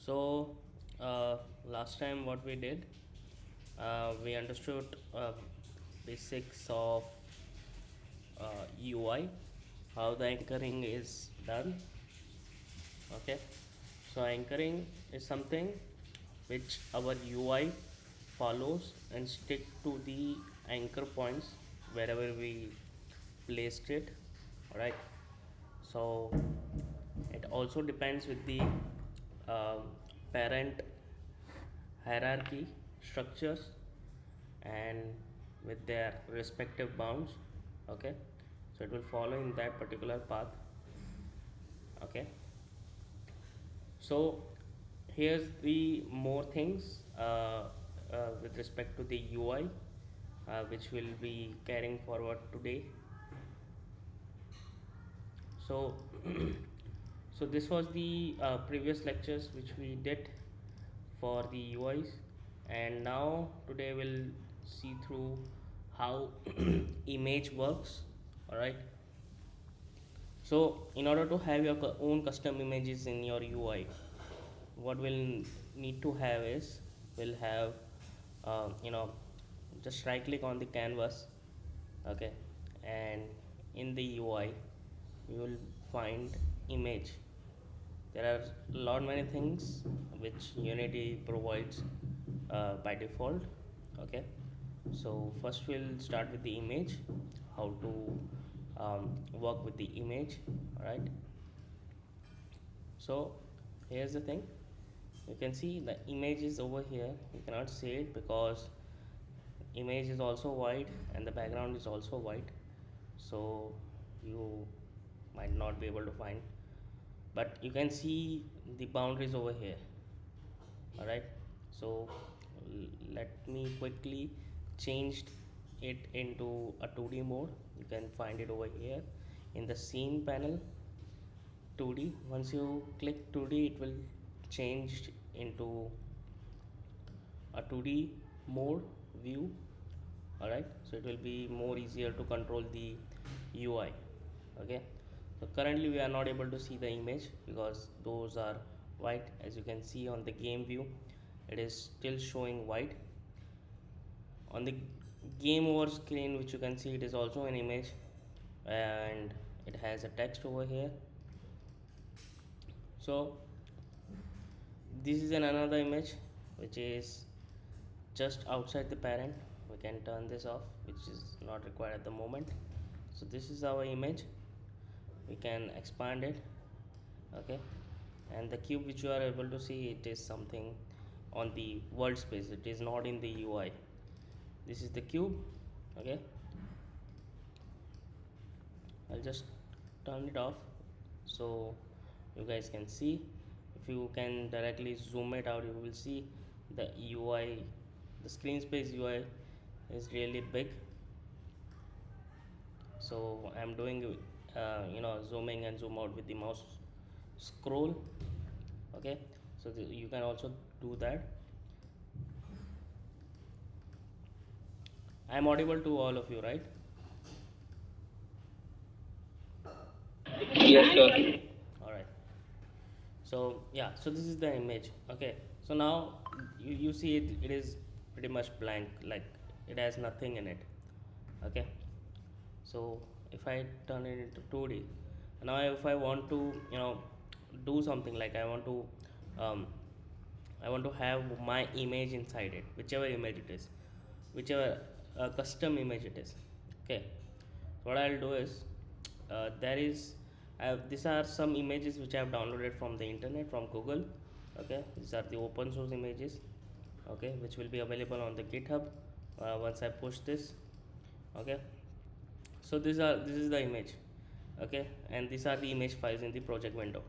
So last time what we did, we understood basics of UI, how the anchoring is done. Okay, so anchoring is something which our UI follows and stick to the anchor points wherever we placed it. All right, so it also depends with the um parent hierarchy structures and with their respective bounds. Okay, so it will follow in that particular path. Okay, so here's the more things with respect to the UI, which we'll be carrying forward today. So so this was the previous lectures which we did for the UIs, and now today we'll see through how image works. All right, so in order to have your own custom images in your UI, what we'll need to have is we'll have just right click on the canvas. Okay, and in the UI you will find image. There are a lot many things which Unity provides by default. Okay, so first we'll start with the image, how to work with the image. All right, so here's the thing, you can see the image is over here. You cannot see it because image is also white and the background is also white, so you might not be able to find, but you can see the boundaries over here. All right, so let me quickly change it into a 2D mode. You can find it over here in the scene panel. 2D, once you click 2D, it will change into a 2D mode view. All right, so it will be more easier to control the UI. Okay, so currently we are not able to see the image because those are white. As you can see on the game view, it is still showing white. On the game over screen, which you can see, it is also an image and it has a text over here. So this is another image which is just outside the parent. We can turn this off, which is not required at the moment. So this is our image. We can expand it. Okay, and the cube which you are able to see, it is something on the world space, it is not in the UI. This is the cube. Okay, I'll just turn it off so you guys can see. If you can directly zoom it out, you will see the UI, the screen space UI is really big. So I'm doing zooming and zoom out with the mouse scroll. Okay, so you can also do that. I'm audible to all of you, right? Yes, sir. All right, so yeah, so this is the image. Okay, so now you see it is pretty much blank, like it has nothing in it. Okay, so if I turn it into 2D, now if I want to do something, like um, I want to have my image inside it, whichever image it is, whichever custom image it is. Okay, what I'll do is these are some images which I have downloaded from the internet, from Google. Okay, these are the open source images. Okay, which will be available on the GitHub once I push this. Okay, so this is the image. Okay, and these are the image files in the project window.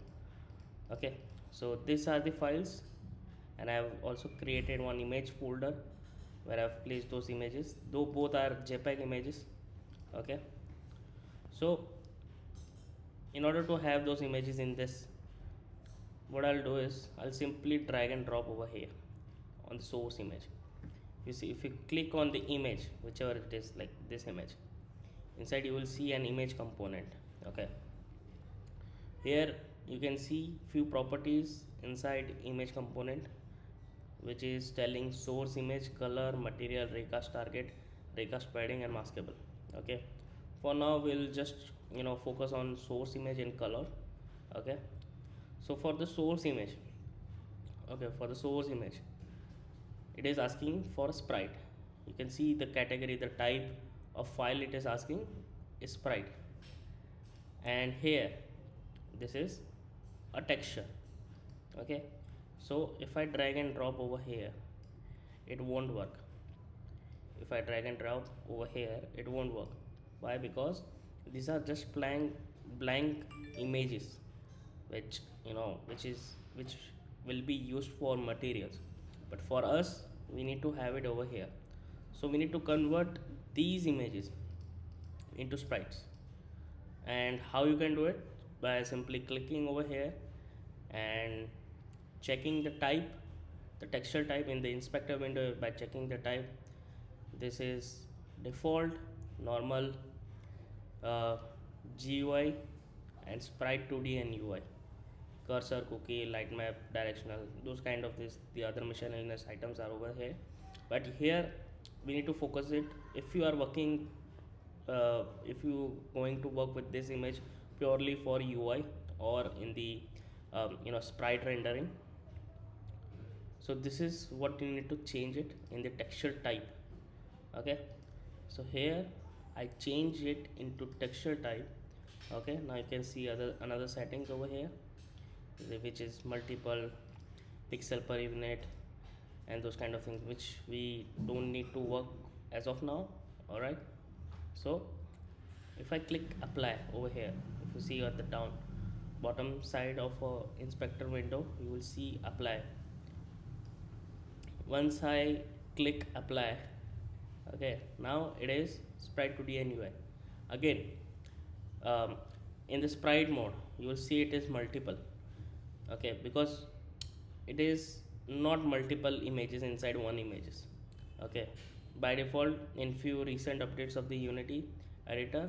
Okay, so these are the files, and I have also created one image folder where I've placed those images, though both are JPEG images. Okay, so in order to have those images in this, what I'll do is I'll simply drag and drop over here on the source image. You see, if you click on the image, whichever it is, like this image, inside you will see an image component. Okay, here you can see few properties inside image component, which is telling source image, color, material, raycast target, raycast padding, and maskable. Okay, for now we'll just focus on source image and color. Okay, so for the source image, it is asking for a sprite. You can see the category, the type of file it is asking is sprite, and here this is a texture. Okay, so if I drag and drop over here, it won't work. If I drag and drop over here, it won't work. Why? Because these are just blank images, which which will be used for materials, but for us we need to have it over here. So we need to convert these images into sprites. And how you can do it? By simply clicking over here and checking the type, the texture type in the inspector window. By checking the type, this is default, normal, uh, GUI, and sprite 2D and UI, cursor, cookie, light map, directional, those kind of this. The other miscellaneous items are over here, but here we need to focus it. If you are working, if you going to work with this image purely for UI or in the sprite rendering, so this is what you need to change it in the texture type. Okay, so here I change it into texture type. Okay, now you can see another settings over here, which is multiple pixel per unit and those kind of things, which we don't need to work as of now. All right, so if I click apply over here, if you see at the down bottom side of a inspector window, you will see apply. Once I click apply, okay, now it is sprite 2D and UI. Again, in the sprite mode, you will see it is multiple. Okay, because it is not multiple images inside one images. Okay, by default, in few recent updates of the Unity editor,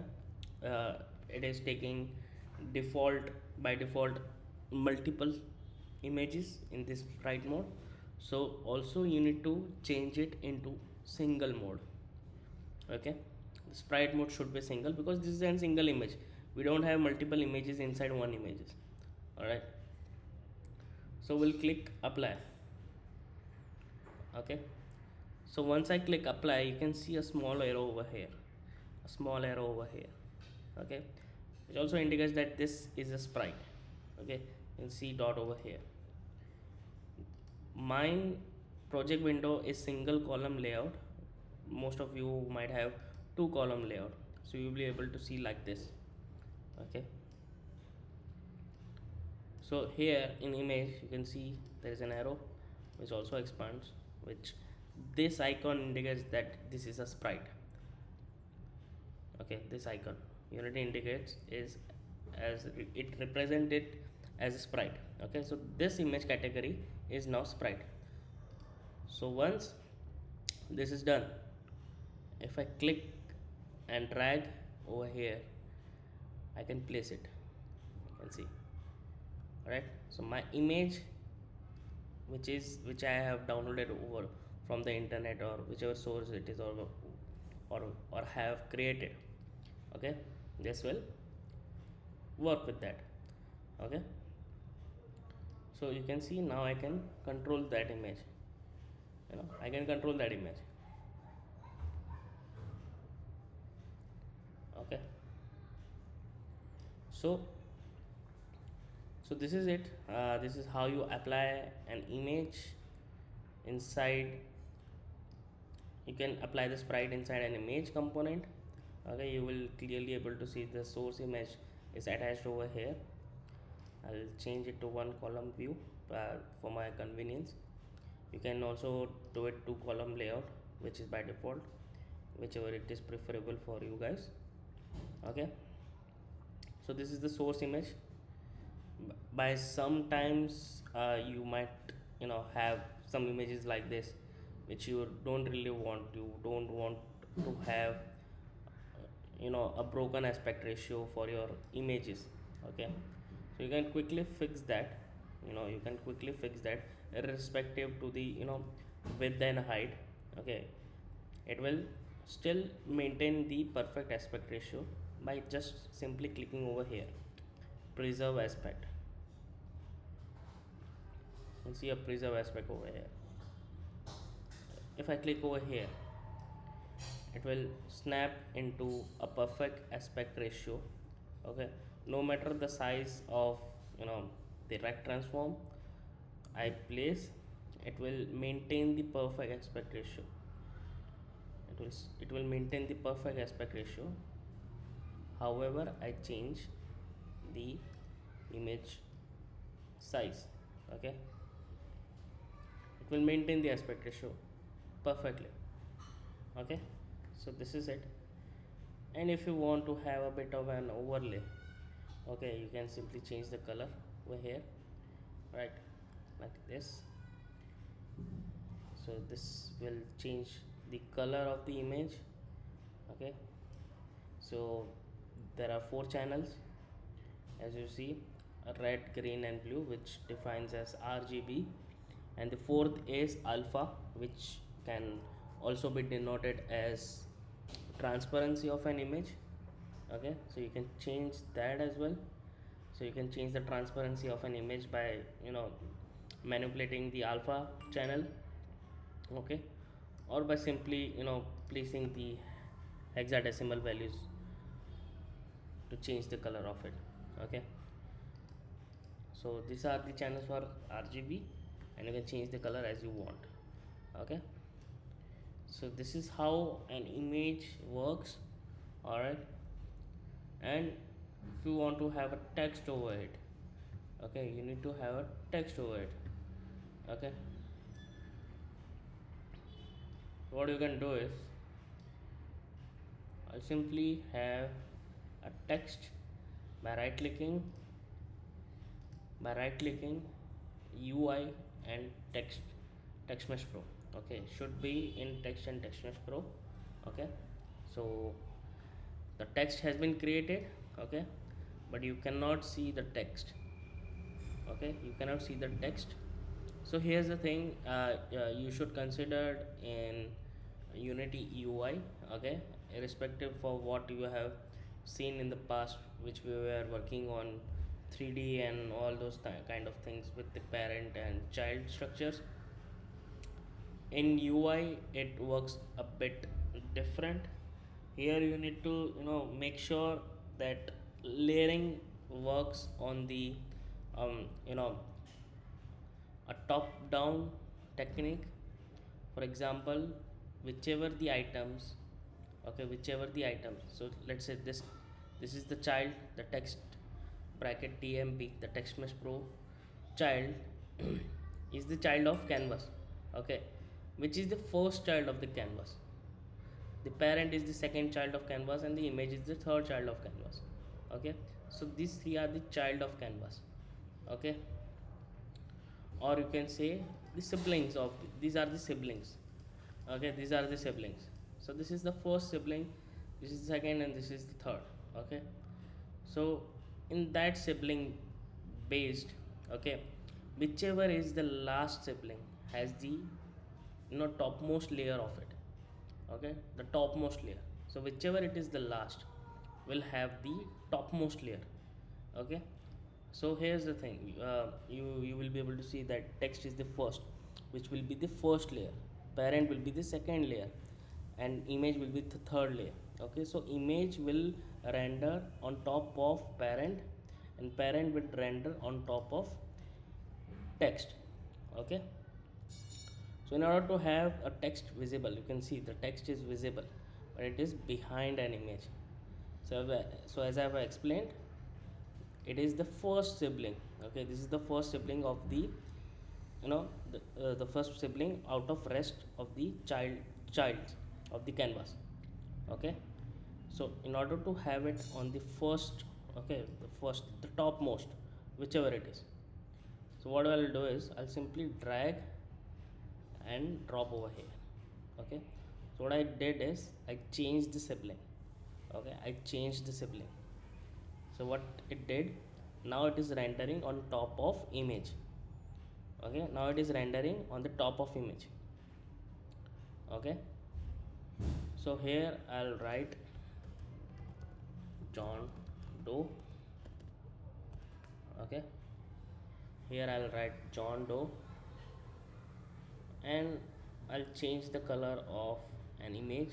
it is taking default by default multiple images in this sprite mode. So also you need to change it into single mode. Okay, the sprite mode should be single because this is a single image. We don't have multiple images inside one images. All right, so we'll click apply. Okay, so once I click apply, you can see a small arrow over here, okay, which also indicates that this is a sprite. Okay, you can see dot over here. Mine project window is single column layout. Most of you might have two column layout, so you'll be able to see like this. Okay, so here in image you can see there is an arrow which also expands, which this icon indicates that this is a sprite. Okay, this icon Unity indicates is as it represented as a sprite. Okay, so this image category is now sprite. So once this is done, if I click and drag over here, I can place it. You can see. Alright, so my image, which I have downloaded over from the internet or whichever source it is, or have created. Okay, this will work with that. Okay, so you can see now I can control that image. I can control that image. Okay, so this is it. This is how you apply an image inside. You can apply the sprite inside an image component. Okay, you will clearly able to see the source image is attached over here. I'll change it to one column view for my convenience. You can also do it two column layout, which is by default, whichever it is preferable for you guys. Okay, so this is the source image. By sometimes you might have some images like this which you don't really want. You don't want to have a broken aspect ratio for your images. Okay, So you can quickly fix that, you can quickly fix that irrespective to the width and height. Okay, it will still maintain the perfect aspect ratio by just simply clicking over here, preserve aspect. You see a preserve aspect over here. If I click over here, it will snap into a perfect aspect ratio. Okay, no matter the size of the rect transform I place, it will maintain the perfect aspect ratio. It will maintain the perfect aspect ratio. However, I change the image size. Okay, it will maintain the aspect ratio perfectly. Okay, so this is it. And if you want to have a bit of an overlay, okay, you can simply change the color over here, right, like this. So this will change the color of the image. Okay, so there are 4 channels, as you see, red, green and blue, which defines as RGB, and the fourth is alpha, which can also be denoted as transparency of an image. Okay, so you can change that as well. So you can change the transparency of an image by manipulating the alpha channel. Okay, or by simply placing the hexadecimal values to change the color of it. Okay, so these are the channels for RGB, and you can change the color as you want. Okay, so this is how an image works. All right, and if you want to have a text over it, okay, you need to have a text over it. Okay, what you can do is, I'll simply have a text by right clicking UI and text mesh pro. Okay, should be in text and text mesh pro. Okay, so the text has been created. Okay, but you cannot see the text. Okay, you cannot see the text. So here's the thing, you should consider in Unity UI. Okay, irrespective for what you have seen in the past, which we were working on 3D and all those kind of things with the parent and child structures. In UI it works a bit different. Here you need to make sure that layering works on the um, you know a top down technique. For example, whichever the items, okay, whichever the items, so let's say this is the child, the text bracket TMP, the text mesh pro child is the child of canvas. Okay, which is the first child of the canvas. The parent is the second child of canvas and the image is the third child of canvas. Okay, so these three are the child of canvas. Okay, or you can say the siblings of these are the siblings. Okay, these are the siblings. So this is the first sibling, this is the second, and this is the third. Okay, so in that sibling based, okay, whichever is the last sibling has the topmost layer of it. Okay, the topmost layer. So whichever it is the last will have the topmost layer. Okay, so here's the thing, you will be able to see that text is the first, which will be the first layer, parent will be the second layer, and image will be the third layer. Okay, so image will render on top of parent, and parent will render on top of text. Okay, so in order to have a text visible, you can see the text is visible but it is behind an image. So as I have explained, it is the first sibling. Okay, this is the first sibling of the the first sibling out of rest of the child of the canvas. Okay, so in order to have it on the first, okay, the topmost, whichever it is, so what I'll do is I'll simply drag and drop over here. Okay, so what I did is I changed the sibling. Okay, I changed the sibling. So what it did, now it is rendering on top of image. Okay, now it is rendering on the top of image. Okay, so here I'll write John Doe. Okay, here I'll write John Doe, and I'll change the color of an image.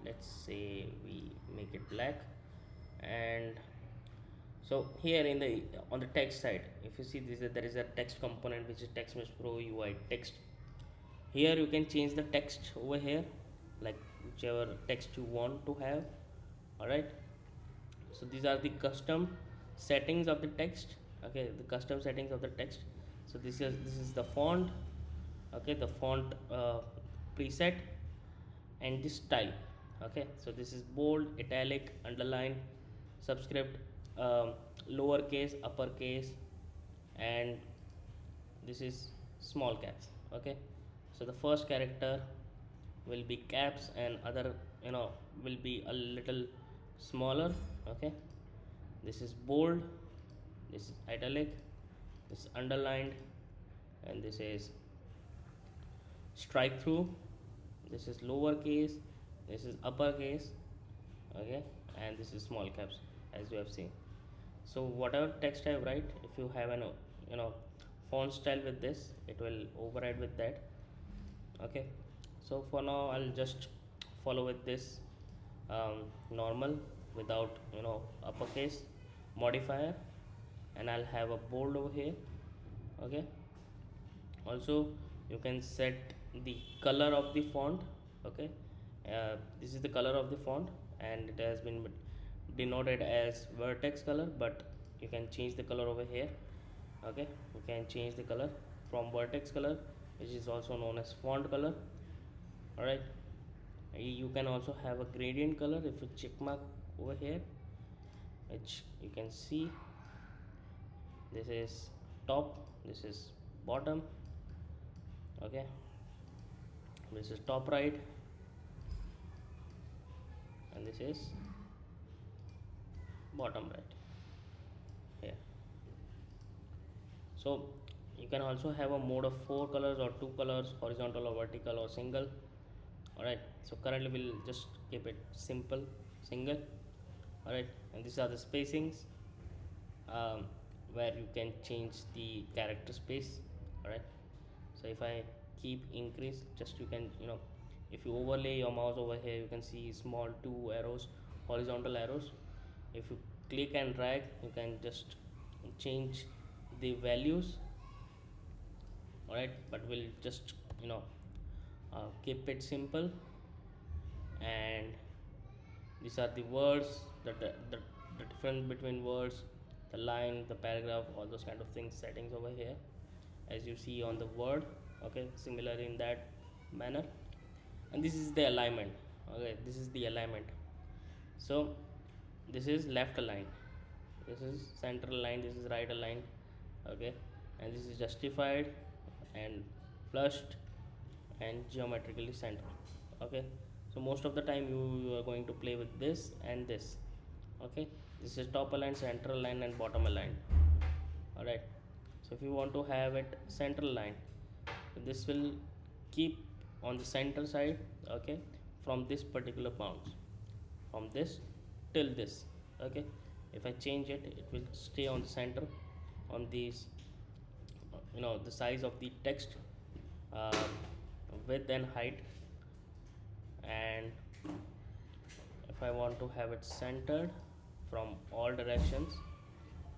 Let's say we make it black. And so here in the on the text side, if you see this, there is a text component which is TextMesh Pro UI text. Here you can change the text over here, like whichever text you want to have. All right, so these are the custom settings of the text. Okay, the custom settings of the text. So this is the font. Okay, the font preset and the style. Okay, so this is bold, italic, underline, subscript, lowercase, uppercase, and this is small caps. Okay, so the first character will be caps and other will be a little smaller. Okay, this is bold, this is italic, this is underlined, and this is strike through, this is lowercase, this is uppercase. Okay, and this is small caps, as you have seen. So whatever text I write, if you have an font style with this, it will override with that. Okay, so for now I'll just follow with this normal without uppercase modifier, and I'll have a bold over here. Okay, also you can set the color of the font. Okay, this is the color of the font, and it has been denoted as vertex color, but you can change the color over here. Okay, you can change the color from vertex color, which is also known as font color. All right, you can also have a gradient color if you check mark over here, which you can see. This is top, this is bottom. Okay, this is top right, and this is bottom right here. So you can also have a mode of 4 colors or 2 colors, horizontal or vertical or single. Alright, so currently we'll just keep it simple, single. Alright, and these are the spacings where you can change the character space. Alright, so if I keep increase, just you can if you overlay your mouse over here, you can see small 2 arrows, horizontal arrows. If you click and drag, you can just change the values. Alright, but we'll just keep it simple. And these are the words, the difference between words, the line, the paragraph, all those kind of things, settings over here, as you see on the word. Okay, similar in that manner. And this is the alignment. Okay, this is the alignment. So this is left align, this is center align, this is right align. Okay, and this is justified and flushed and geometrically centered. Okay, so most of the time you are going to play with this and this. Okay, this is top align, center align, and bottom align. All right, so if you want to have it center align, this will keep on the center side. Okay, from this particular bounds, from this till this. Okay, if I change it, it will stay on the center on these the size of the text, uh, width and height. And if I want to have it centered from all directions,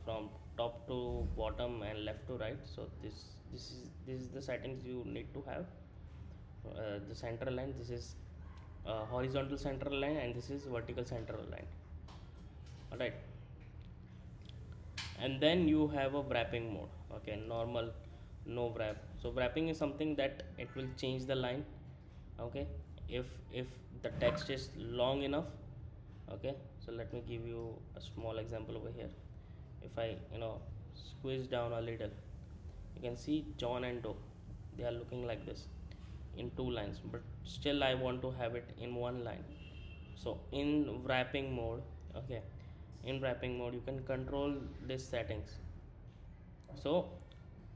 from top to bottom and left to right, so this is the settings you need to have. The center line, this is horizontal center line, and this is vertical center line. All right, and then you have a wrapping mode. Okay, normal, no wrap. So wrapping is something that it will change the line. Okay, if the text is long enough. Okay, so let me give you a small example over here. If I squeeze down a little, you can see John and Doe, they are looking like this in 2 lines, but still I want to have it in 1 line. So in wrapping mode, okay, in wrapping mode you can control these settings. So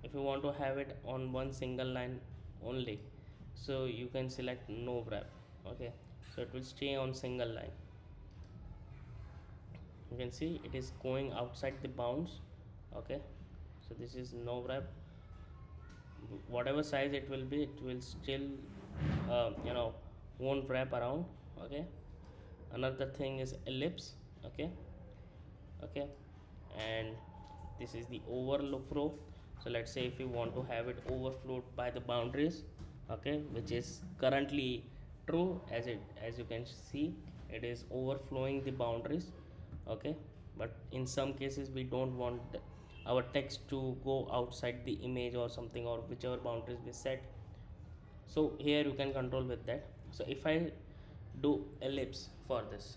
if you want to have it on one single line only, so you can select no wrap. Okay, so it will stay on single line. You can see it is going outside the bounds. Okay, so this is no wrap. Whatever size it will be, it will still won't wrap around. Okay, another thing is ellipse. Okay, okay, and this is the overflow. So let's say if you want to have it overflowed by the boundaries, okay, which is currently true, as you can see it is overflowing the boundaries. Okay, but in some cases we don't want our text to go outside the image or something, or whichever boundaries we set. So here you can control with that. So if I do ellipse for this,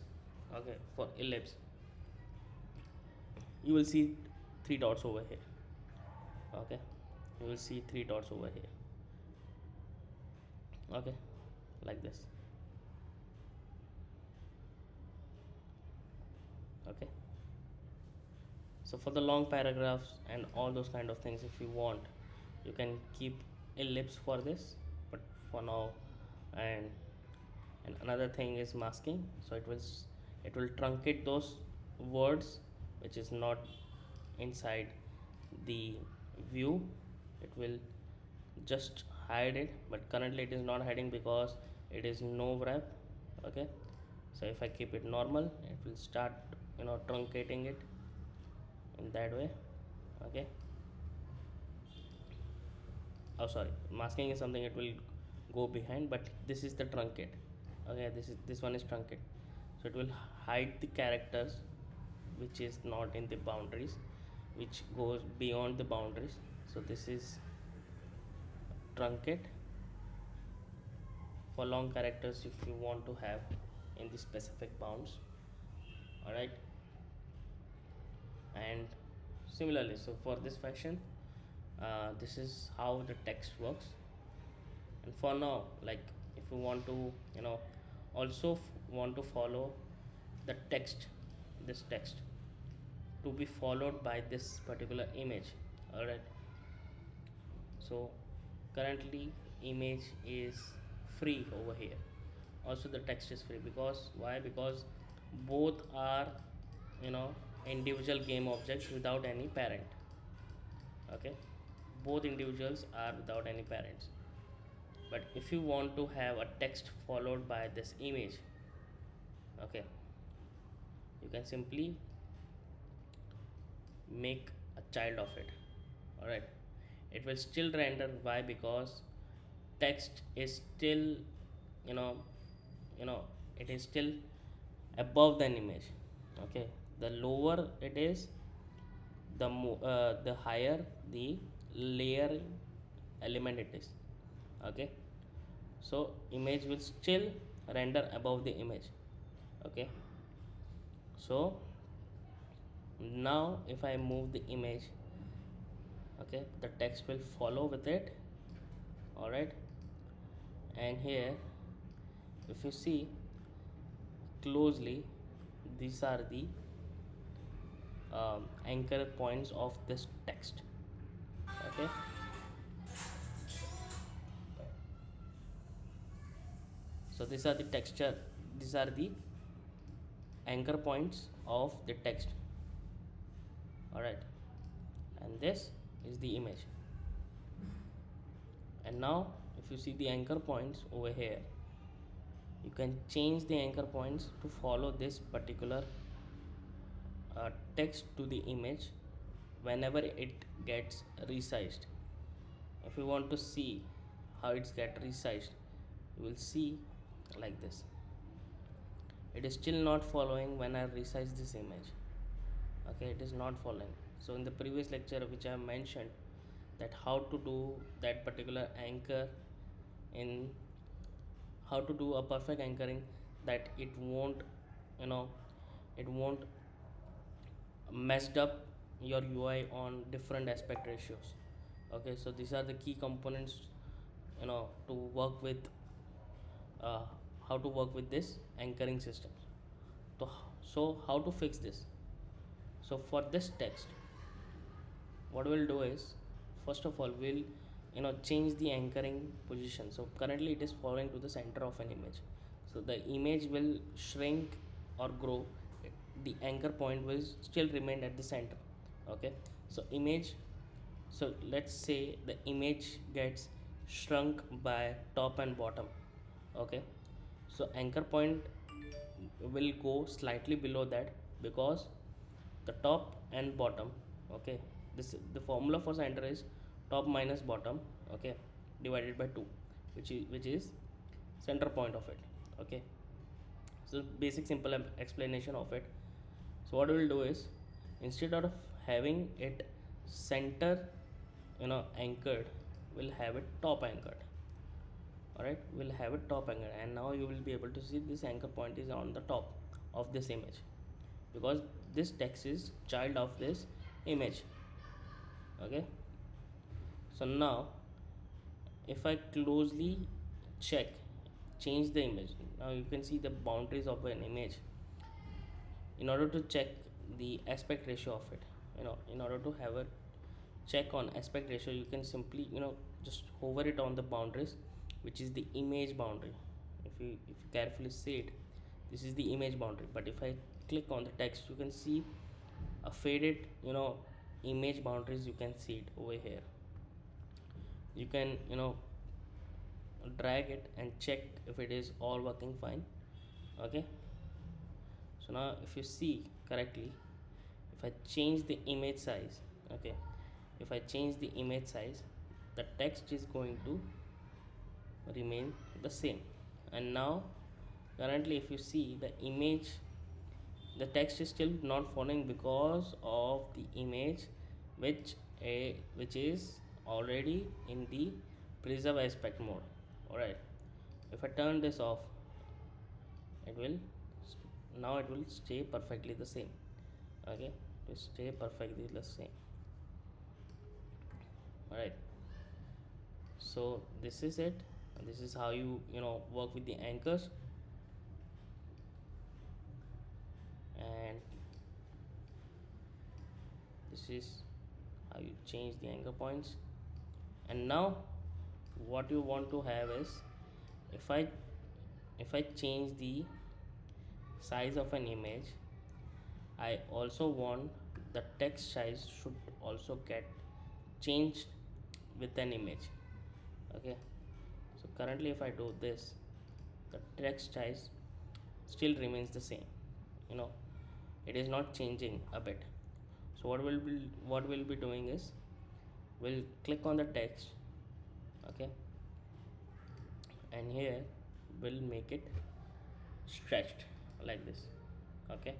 okay, for ellipse you will see three dots over here. Okay, you will see three dots over here. Okay, like this. Okay, so for the long paragraphs and all those kind of things, if you want, you can keep ellipse for this, but for now. And another thing is masking. So it will truncate those words which is not inside the view. It will just hide it, but currently it is not hiding because it is no wrap. Okay, so if I keep it normal, it will start truncating it in that way. Okay, oh sorry, masking is something it will go behind, but this is the truncate. Okay, this one is truncate, so it will hide the characters which is not in the boundaries, which goes beyond the boundaries. So this is truncate for long characters if you want to have in the specific bounds. All right, and similarly, so for this fashion, this is how the text works. And for now, like if you want to also want to follow the text, this text to be followed by this particular image. All right, so currently image is free over here, also the text is free. Because why? Because both are you know individual game objects without any parent. Okay, both individuals are without any parents. But if you want to have a text followed by this image, okay, you can simply make a child of it. All right, it will still render. Why? Because text is still you know you know it is still above the image. Okay, the lower it is, the higher the layer element it is. Okay, so image will still render above the image. Okay, so now if I move the image, okay, the text will follow with it. All right, and here if you see closely, these are the anchor points of this text. Okay, so these are the texture, these are the anchor points of the text. All right, and this is the image. And now if you see the anchor points over here, you can change the anchor points to follow this particular text to the image whenever it gets resized. If you want to see how it's get resized, you will see like this. It is still not following when I resize this image. Okay, it is not following. So in the previous lecture which I mentioned that how to do that particular anchor, in how to do a perfect anchoring, that it won't you know it won't messed up your UI on different aspect ratios. Okay, so these are the key components to work with, uh, how to work with this anchoring system. So, so how to fix this? So for this text, what we'll do is, first of all, we'll change the anchoring position. So currently it is falling to the center of an image, so the image will shrink or grow, the anchor point will still remain at the center. Okay, so image, so let's say the image gets shrunk by top and bottom. Okay, so anchor point will go slightly below that, because the top and bottom, okay, this the formula for center is top minus bottom, okay, divided by 2, which is center point of it. Okay, so basic simple explanation of it. So what we will do is, instead of having it center anchored, we'll have it top anchored. Alright, we'll have it top anchored, and now you will be able to see this anchor point is on the top of this image, because this text is child of this image. Okay, so now if I closely check, change the image, now you can see the boundaries of an image. In order to check the aspect ratio of it, in order to have a check on aspect ratio, you can simply just hover it on the boundaries, which is the image boundary. If you carefully see it, this is the image boundary. But if I click on the text, you can see a faded image boundaries, you can see it over here. You can drag it and check if it is all working fine. Okay, so now if you see correctly, if I change the image size, okay, if I change the image size, the text is going to remain the same. And now currently if you see the image, the text is still not following because of the image which is already in the preserve aspect mode. All right, if I turn this off, it will now it will stay perfectly the same. Okay, it will stay perfectly the same. All right, so this is it. This is how you work with the anchors. And this is how you change the anchor points. And now what you want to have is, if I change the size of an image, I also want the text size should also get changed with an image. Okay, so currently if I do this, the text size still remains the same. you know it is not changing a bit. So what we'll be doing is, we'll click on the text. Okay, and here we'll make it stretched like this. Okay,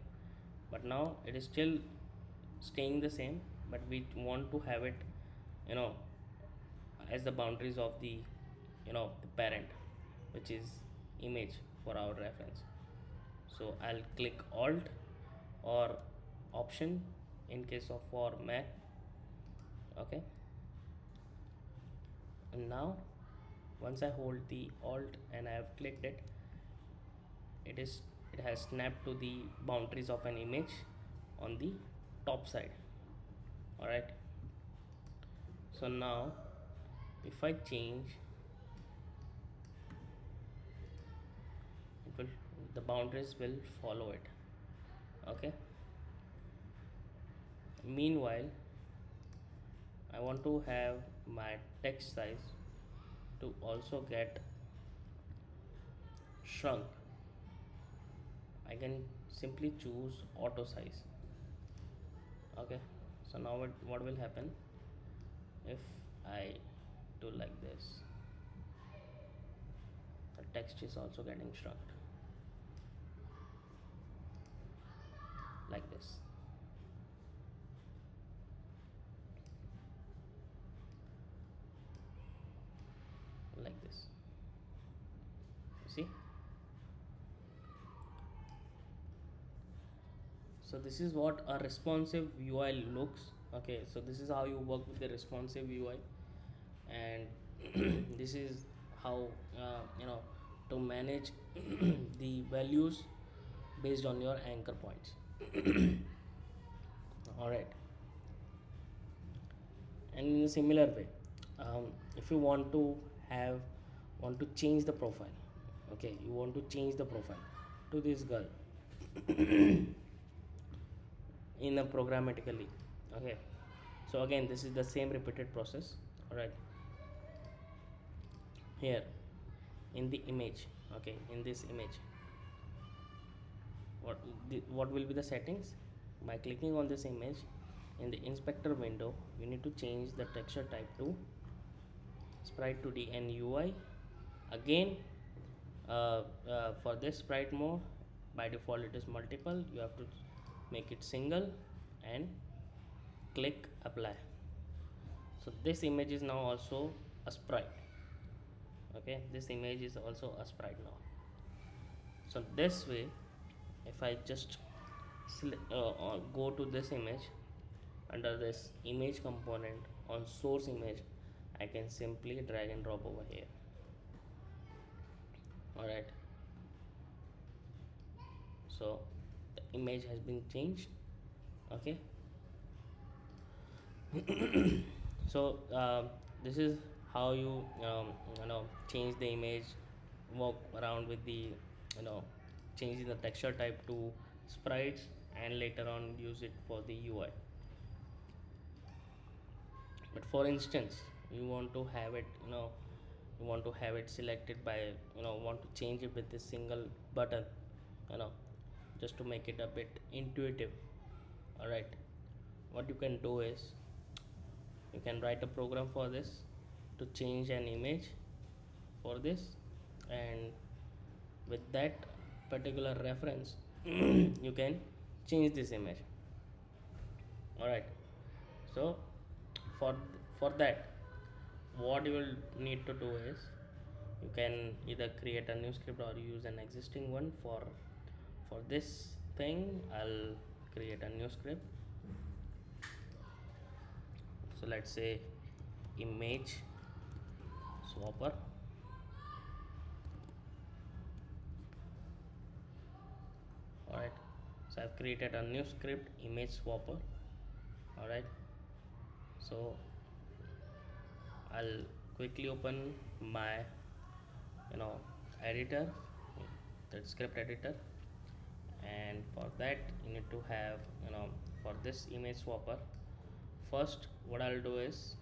but now it is still staying the same, but we want to have it you know as the boundaries of the parent, which is image for our reference. So I'll click alt or option in case of for Mac. Okay, and now once I hold the alt and I have clicked it, it has snapped to the boundaries of an image on the top side. All right, so now if I change, it will the boundaries will follow it. Okay, meanwhile I want to have my text size to also get shrunk. I can simply choose auto size. Okay, so now what will happen if I do like this, the text is also getting shrunk like this. Like this, you see. So this is what a responsive UI looks. Okay, so this is how you work with the responsive UI. And this is how to manage the values based on your anchor points. All right. And in a similar way, if you want to have want to change the profile, okay, you want to change the profile to this girl in a programmatically, okay. So again, this is the same repeated process. All right, here in the image, okay, in this image, what will be the settings? By clicking on this image in the inspector window, you need to change the texture type to sprite 2D and UI. Again, for this sprite mode, by default it is multiple, you have to make it single and click apply. So this image is now also a sprite, okay, this image is also a sprite now. So this way, if I just go to this image under this image component on source image, I can simply drag and drop over here. All right, so the image has been changed, okay. So this is how you change the image, walk around with the you know changing the texture type to sprites, and later on use it for the UI. But for instance, you want to have it you want to have it selected by want to change it with this single button, you know just to make it a bit intuitive. All right, what you can do is you can write a program for this to change an image for this, and with that particular reference you can change this image. All right, so for for that, what you will need to do is you can either create a new script or use an existing one. For this thing, I'll create a new script. So let's say image swapper. All right, so I've created a new script, image swapper. All right, so I'll quickly open my editor, that script editor, and for that you need to have for this image swapper, first what I'll do is,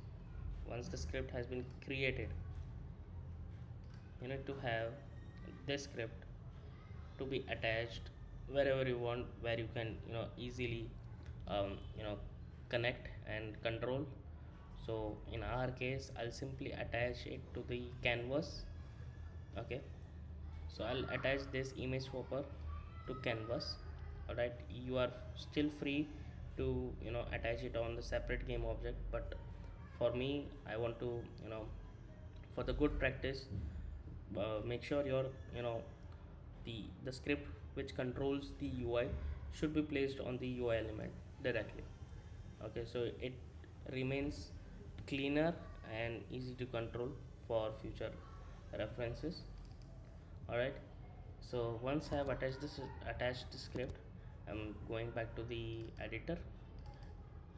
once the script has been created, you need to have this script to be attached wherever you want, where you can easily um, you know connect and control. So in our case, I'll simply attach it to the canvas, okay. So I'll attach this image swapper to canvas. All right, you are still free to attach it on the separate game object, but for me, I want to for the good practice, make sure your the script which controls the UI should be placed on the UI element directly, okay. So it remains cleaner and easy to control for future references. All right, so once I have attached the script, I'm going back to the editor,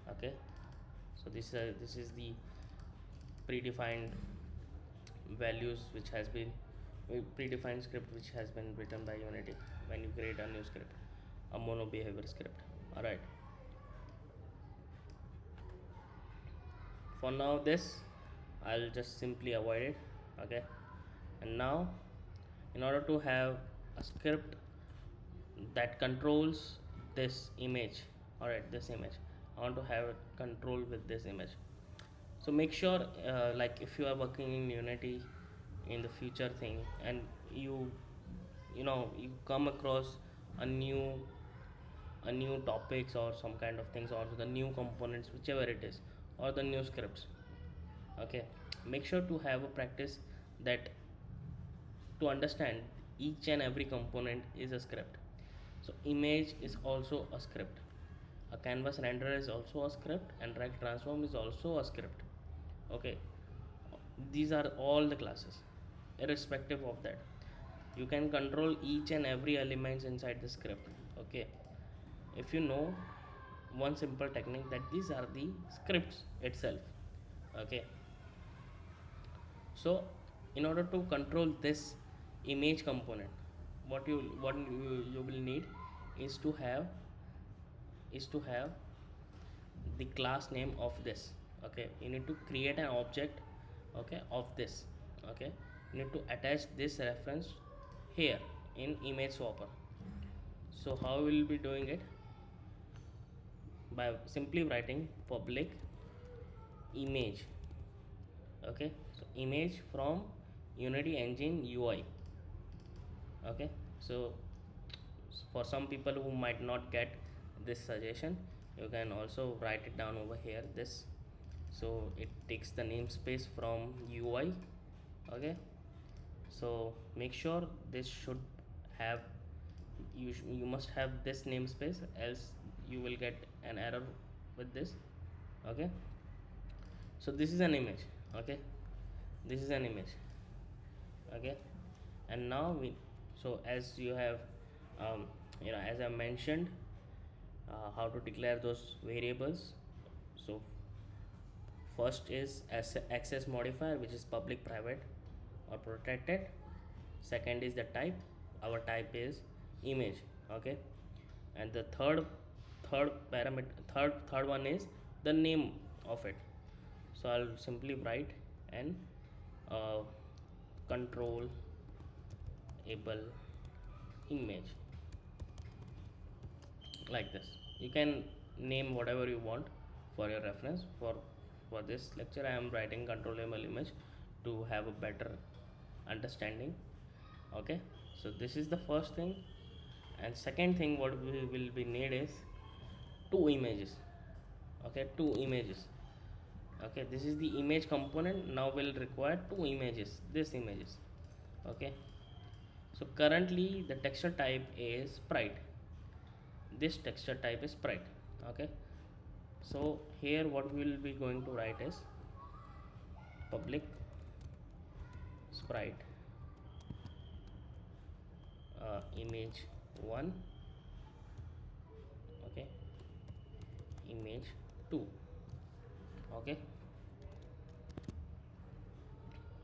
okay. So this is the predefined values which has been predefined script which has been written by Unity when you create a new script, a mono behavior script. All right, for now this I'll just simply avoid it, okay. And now, in order to have a script that controls this image, all right, this image, I want to have control with this image. So make sure, like if you are working in Unity in the future thing, and you come across a new topics or some kind of things, or the new components, whichever it is, or the new scripts, okay, make sure to have a practice that to understand each and every component is a script. So image is also a script, a canvas renderer is also a script, and drag transform is also a script, okay. These are all the classes. Irrespective of that, you can control each and every elements inside the script, okay. If you know one simple technique, that these are the scripts itself. Okay, so in order to control this image component, what you will need is to have the class name of this. Okay, you need to create an object, okay, of this. Okay, you need to attach this reference here in image swapper. So how we will be doing it? By simply writing public image. Okay, so image from Unity Engine UI. Okay, so for some people who might not get this suggestion, you can also write it down over here, this. So it takes the namespace from UI. Okay, so make sure this should have, you must have this namespace, else you will get an error with this. Okay, so this is an image. Okay, this is an image. Okay, and now we, so as you have as I mentioned, how to declare those variables. So first is access modifier, which is public, private or protected. Second is the type, our type is image. Okay, and the third parameter, third one is the name of it. So I'll simply write an uh, control able image, like this. You can name whatever you want for your reference. For this lecture I am writing controllable image to have a better understanding. Okay, so this is the first thing. And second thing what we will be need is two images. Okay, two images. Okay, this is the image component. Now we'll require two images, this images. Okay, so currently the texture type is sprite, this texture type is sprite. Okay, so here what we will be going to write is public sprite image 1. Okay, image 2. Okay,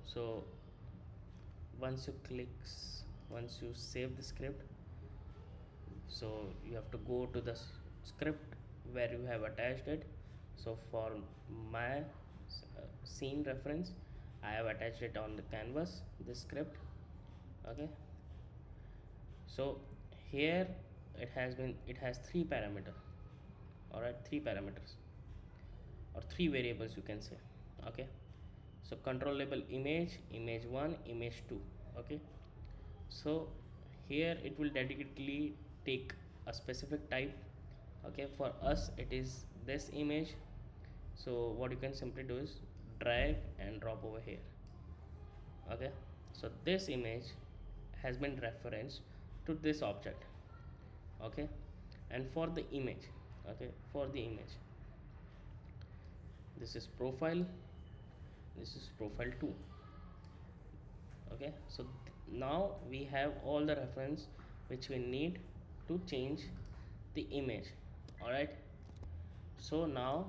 so once you save the script, so you have to go to the script where you have attached it. So for my scene reference, I have attached it on the canvas, this script. Okay, so here it has three parameters. All right, three parameters or three variables you can say. Okay, so controllable image, image 1, image 2. Okay, so here it will dedicatedly take a specific type. Okay, for us it is this image. So what you can simply do is drag and drop over here. Okay, so this image has been referenced to this object. Okay, and for the image, okay, for the image, this is profile, this is profile 2. Okay, so now we have all the reference which we need to change the image. All right, so now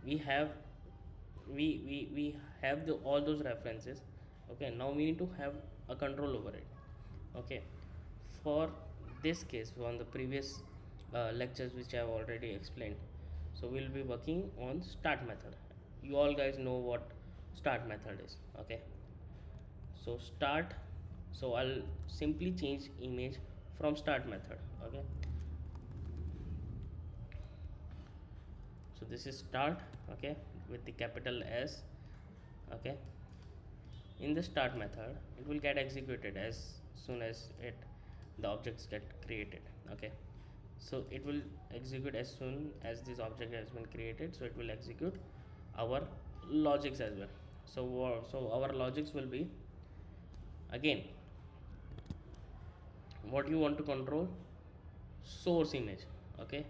we have we have all those references. Okay, now we need to have a control over it. Okay, for this case, on the previous lectures which I have already explained, so we'll be working on start method. You all guys know what start method is. Okay, so start, so I'll simply change image from start method. Okay, so this is start. Okay, with the capital S. Okay, in the start method it will get executed as soon as the objects get created. Okay, so it will execute as soon as this object has been created, so it will execute our logics as well. So our logics will be, again, what you want to control, source image. Okay,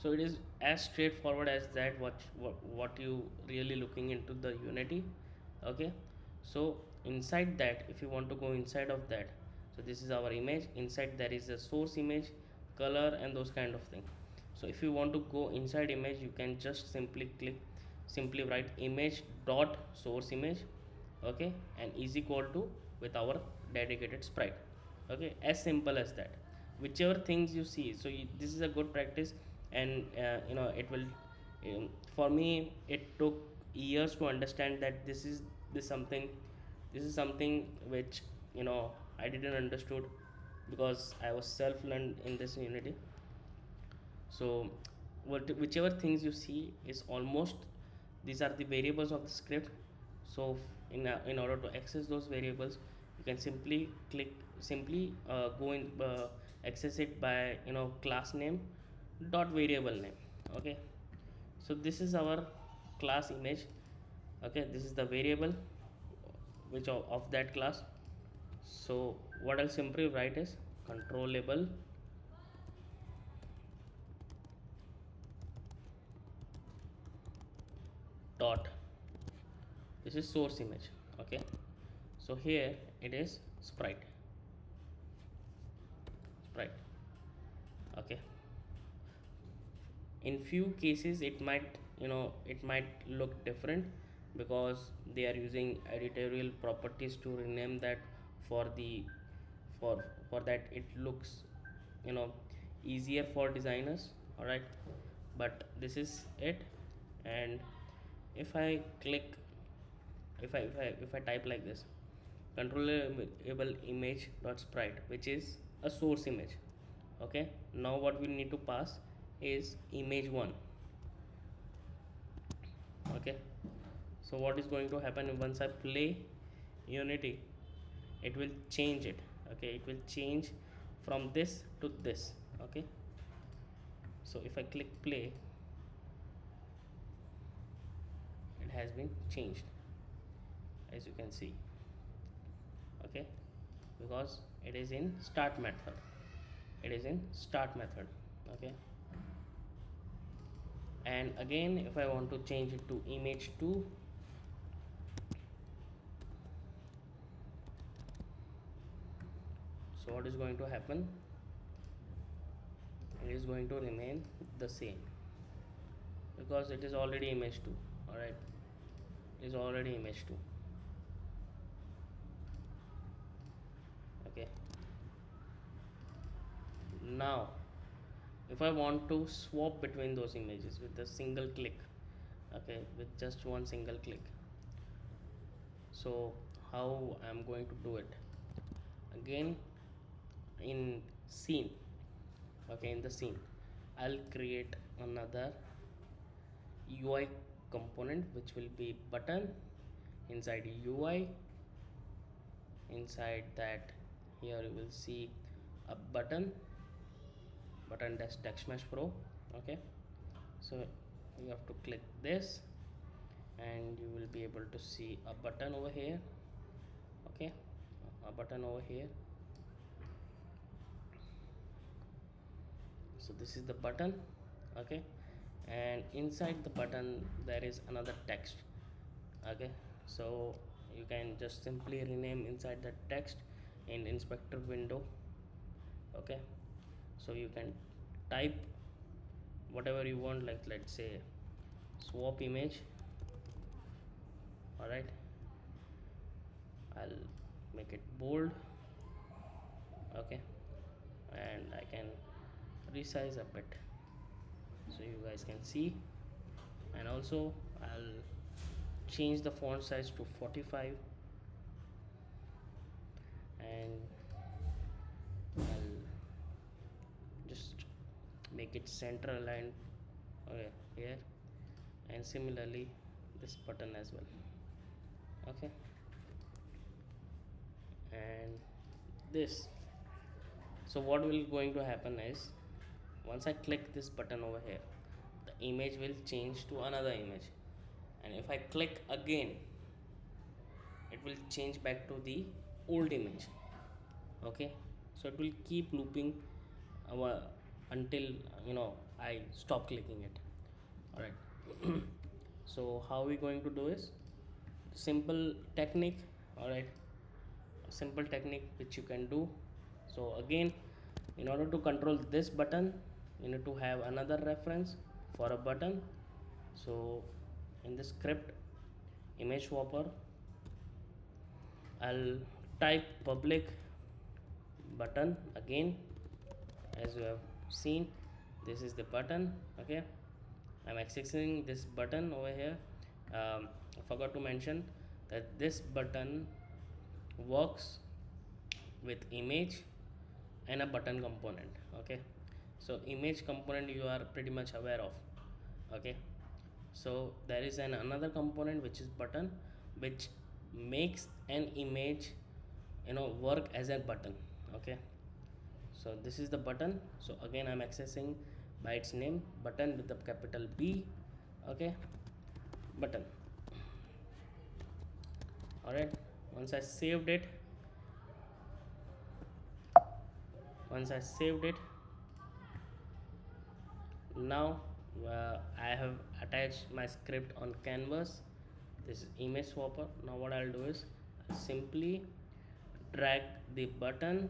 so it is as straightforward as that, what you really looking into the Unity. Okay, so inside that, if you want to go inside of that, so this is our image, inside there is a source image, color and those kind of thing. So if you want to go inside image, you can just simply write image dot source image, okay, and is equal to with our dedicated sprite, okay, as simple as that. Whichever things you see, so this is a good practice. And it will, for me it took years to understand that this is something which I didn't understood, because I was self learned in this Unity. So whichever things you see is almost, these are the variables of the script. So in order to access those variables, you can simply go in, access it by class name dot variable name, okay. So this is our class image, okay. This is the variable which of that class. So what I'll simply write is controllable dot, this is source image, okay. So here it is sprite, okay. In few cases it might look different, because they are using editorial properties to rename that for the for that it looks you know easier for designers, all right. But this is it. And if I click, if I type like this, controllable image dot sprite, which is a source image, okay. Now what we need to pass is image1, okay. So what is going to happen once I play Unity, it will change it, okay. It will change from this to this, okay. So if I click play, it has been changed, as you can see, okay, because it is in start method, okay. And again, if I want to change it to image2, so what is going to happen, it is going to remain the same, because it is already image2, all right. It is already image2, okay. Now if I want to swap between those images with a single click, okay, with just one single click, so how I'm going to do it? Again, in scene, okay, in the scene I'll create another UI component, which will be button. Inside UI, inside that, here you will see a button dash text mesh pro, okay. So you have to click this, and you will be able to see a button over here, okay, a button over here. So this is the button, okay. And inside the button there is another text, okay. So you can just simply rename inside that text in inspector window, okay. So you can type whatever you want, like let's say swap image, all right. I'll make it bold, okay, and I can resize a bit so you guys can see. And also I'll change the font size to 45, and I'll just make it center aligned, okay, here. And similarly this button as well, okay. And this, so what will going to happen is, once I click this button over here, the image will change to another image. And if I click again, it will change back to the old image, okay. So it will keep looping our, until I stop clicking it, all right. So how we going to do is simple technique, all right. A simple technique which you can do. So again, In order to control this button, you need to have another reference for a button. So in the script image swapper, I'll type public button again. As you have seen, this is the button. Okay, I'm accessing this button over here. I forgot to mention that this button works with image and a button component. Okay, so image component you are pretty much aware of. Okay, so there is another component which is button, which makes an image work as a button. Okay, so this is the button. So again I'm accessing by its name, button with the capital B. Okay, button. All right, once I saved it, now I have attached my script on canvas, this image swapper. Now what I'll do is I'll simply drag the button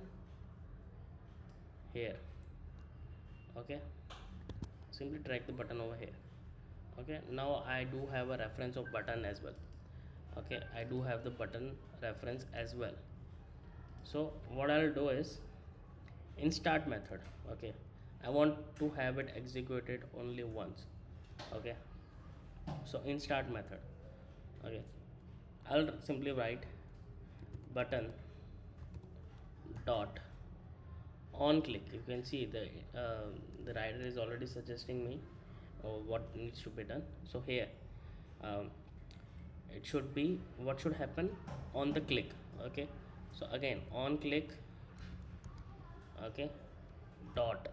here. Okay, simply drag the button over here. Okay, now I do have a reference of button as well. Okay, I do have the button reference as well. So what I'll do is in start method, okay, I want to have it executed only once. Okay, so in start method, okay, I'll simply write button dot on click. You can see the writer is already suggesting me what needs to be done. So here um, it should be what should happen on the click. Okay, so again on click, okay, dot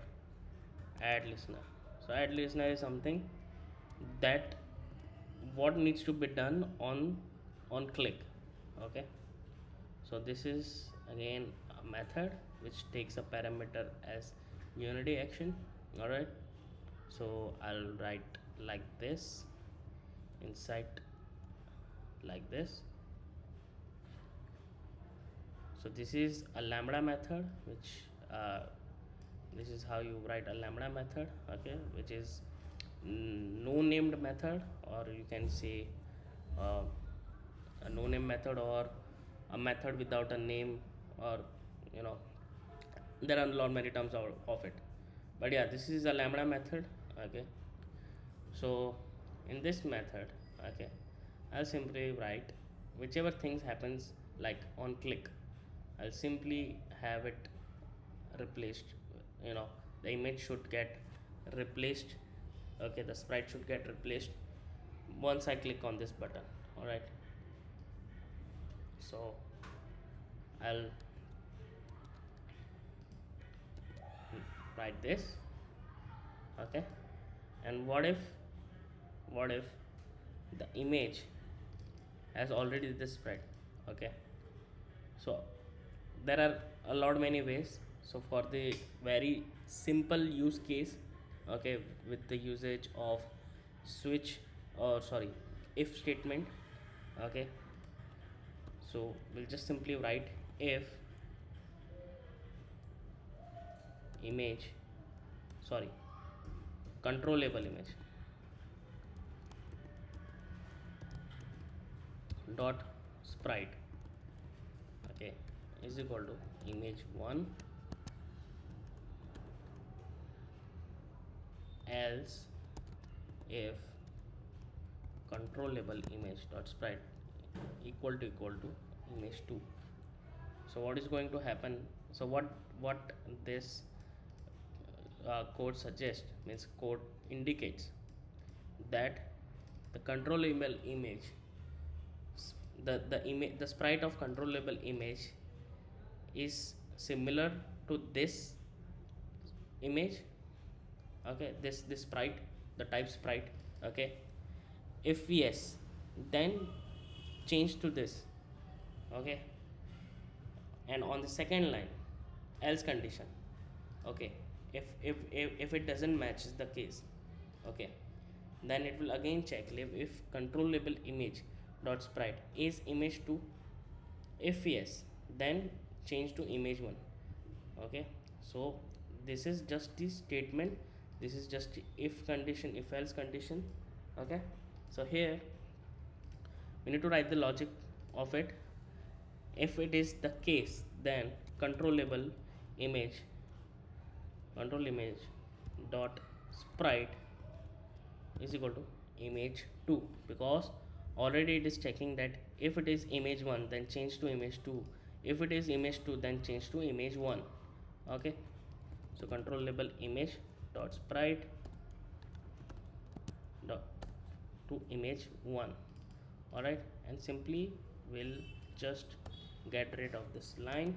add listener. So add listener is something that what needs to be done on click. Okay, so this is again a method which takes a parameter as unity action. All right, so I'll write like this, inside like this. So this is a lambda method, which this is how you write a lambda method. Okay, which is no named method, or you can say uh, a no name method, or a method without a name, or you know there are a lot many terms of it, but yeah, this is a lambda method. Okay, so in this method, okay, I'll simply write whichever things happens, like on click, I'll simply have it replaced. The image should get replaced. Okay, the sprite should get replaced once I click on this button. All right, so I'll write this. Okay, and what if the image has already this spread. Okay, so there are a lot many ways. So for the very simple use case, okay, with the usage of switch, or sorry, if statement. Okay, so we'll just simply write if image, sorry, controllable image dot sprite, okay, is equal to image1, else if controllable image dot sprite equal to image2. So what is going to happen? So what this code suggests, means code indicates that the controllable image, the sprite of controllable image is similar to this image. Okay, this sprite, the type sprite. Okay, if yes, then change to this. Okay, and on the second line, else condition. Okay, if it doesn't match the case, okay, then it will again check if controllable image dot sprite is image2. If yes, then change to image1. Okay, so this is just the statement, this is just the if condition, if else condition. Okay, so here we need to write the logic of it. If it is the case, then controllable image control image dot sprite is equal to image 2, because already it is checking that if it is image 1 then change to image 2, if it is image 2 then change to image 1. Okay, so control label image dot sprite dot to image 1. All right, and simply we'll just get rid of this line.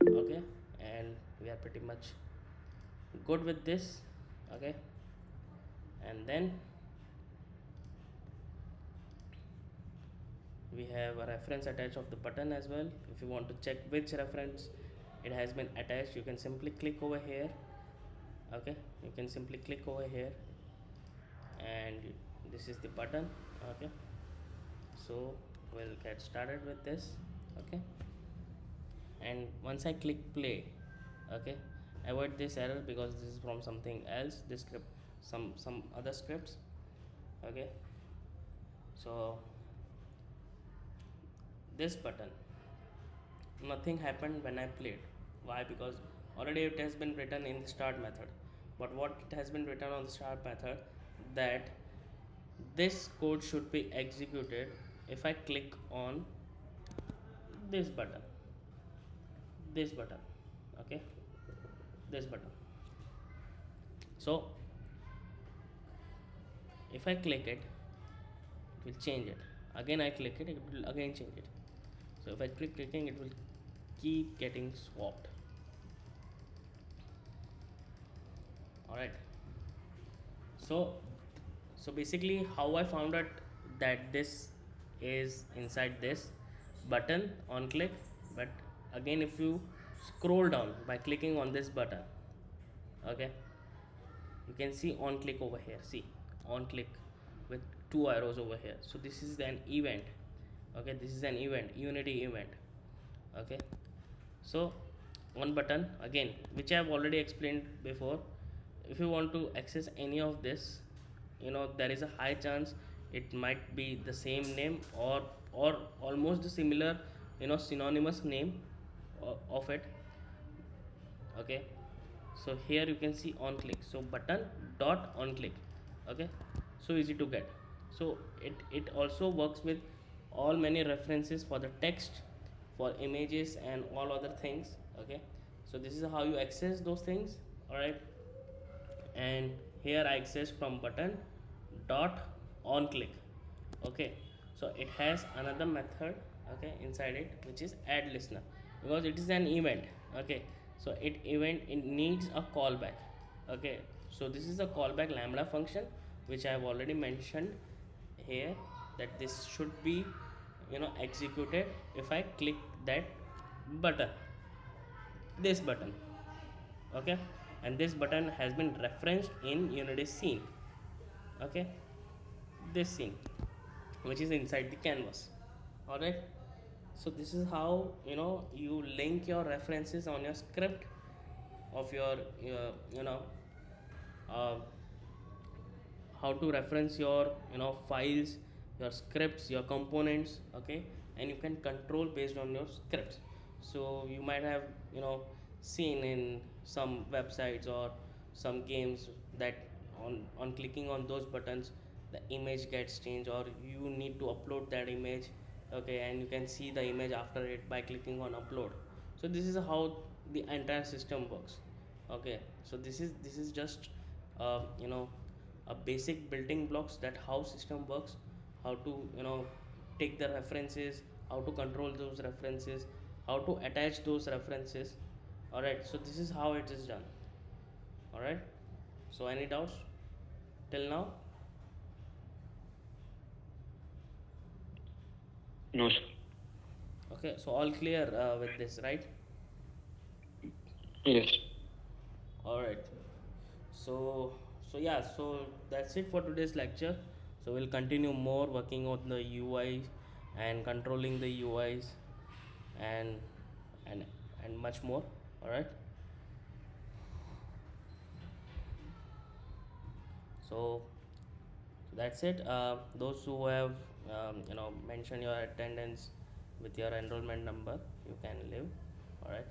Okay, and we are pretty much good with this. Okay, and then we have a reference attached of the button as well. If you want to check which reference it has been attached, you can simply click over here. Okay, you can simply click over here, and this is the button. Okay, so we'll get started with this. Okay, and once I click play, okay, avoid this error because this is from something else, this script, some other scripts. Okay, so this button, nothing happened when I played. Why? Because already it has been written in the start method. But what it has been written on the start method, that this code should be executed if I click on this button, okay, this button. So if I click it, it will change it. Again I click it, it will again change it. So if I click clicking, it will keep getting swapped. All right, so basically how I found out that this is inside this button on click. But again, if you scroll down by clicking on this button, okay, you can see on click over here, see on click with two arrows over here. So this is an event. Okay, this is an event, unity event. Okay, so one button again, which I have already explained before. If you want to access any of this, there is a high chance it might be the same name, or almost the similar, synonymous name of it. Okay, so here you can see on click, so button dot on click. Okay, so easy to get. So it also works with all many references for the text, for images and all other things. Okay, so this is how you access those things. All right, and here I access from button dot on click. Okay, so it has another method, okay, inside it, which is add listener, because it is an event. Okay, so it needs a callback. Okay, so this is a callback lambda function, which I have already mentioned here, that this should be executed if I click that button, this button. Okay, and this button has been referenced in unity scene. Okay, this scene which is inside the canvas. All right, so this is how you link your references on your script of your uh, how to reference your files, your scripts, your components. Okay, and you can control based on your scripts. So you might have seen in some websites or some games that on clicking on those buttons the image gets changed, or you need to upload that image. Okay, and you can see the image after it by clicking on upload. So this is how the entire system works. Okay, so this is just a basic building blocks, that how system works, how to take the references, how to control those references, how to attach those references. All right, so this is how it is done. All right, so any doubts till now? No, sir. Okay, so all clear with this, right? Yes. All right, so yeah, so that's it for today's lecture. So we'll continue more working on the UI and controlling the UIs, and and much more. All right. So that's it. Those who have mentioned your attendance with your enrollment number, you can leave. All right.